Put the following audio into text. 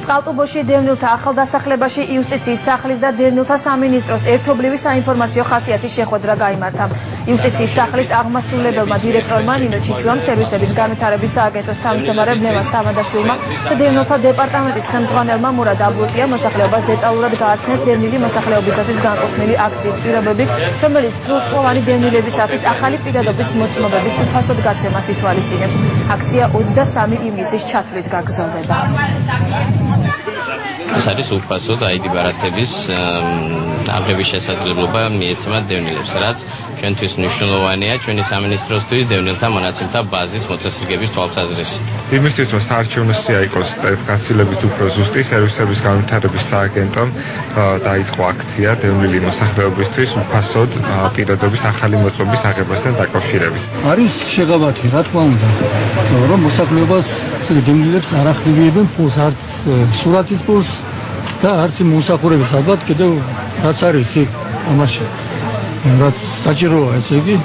წყალტუბოში დევნილთა ახალდასახლებაში იუსტიციის სახლის და დევნილთა სამინისტროს ერთობლივი საინფორმაციო ხასიათის შეხვედრა გაიმართა. იუსტიციის სახლის აღმასრულებელმა დირექტორმა ნინო ჩიჩუამ, სერვისების განვითარების სააგენტოს თავმჯდომარემ ლევან სამადაშვილმა და დევნილთა დეპარტამენტის ხელმძღვანელმა მურად აბლუტია მოსახლეობას დეტალურად გააცნეს დევნილი მოსახლეობისათვის განკუთვნილი აქციის პირობები, რომელიც სრულწლოვანი დევნილებისათვის ახალი პირადობის მოწმობების უფასოდ გაცემას ითვალისწინებს. აქცია 23 ივნისის ჩათვლით გაგრძელდება. ეს არის უფასოდ აიდი ბარათების აღების შესაძლებლობა მიეცემა დევნილებს, რაც ჩვენთვის მნიშვნელოვანია ჩვენი სამინისტროსთვის დევნილთა მონაცემთა ბაზის მოწესრიგების თვალსაზრისით. იმისთვის რომ საარჩევნო სია იყოს წესგაცილებით უფრო ზუსტი, სერვისების განვითარების სააგენტომ დაიწყო აქცია დევნილი მოსახლეობისთვის უფასოდ პირადობის ახალი მოწმობის აღებასთან დაკავშირებით. არის შეღავათი, რა თქმა უნდა, რომ მოსახლეობას დევნილებს არ ახლებიებენ ფულს, არც სურათის ფულს და არც მომსახურების ალბათ კიდევ რაც არის იქ ამაში რაც საჭიროა, ესე იგი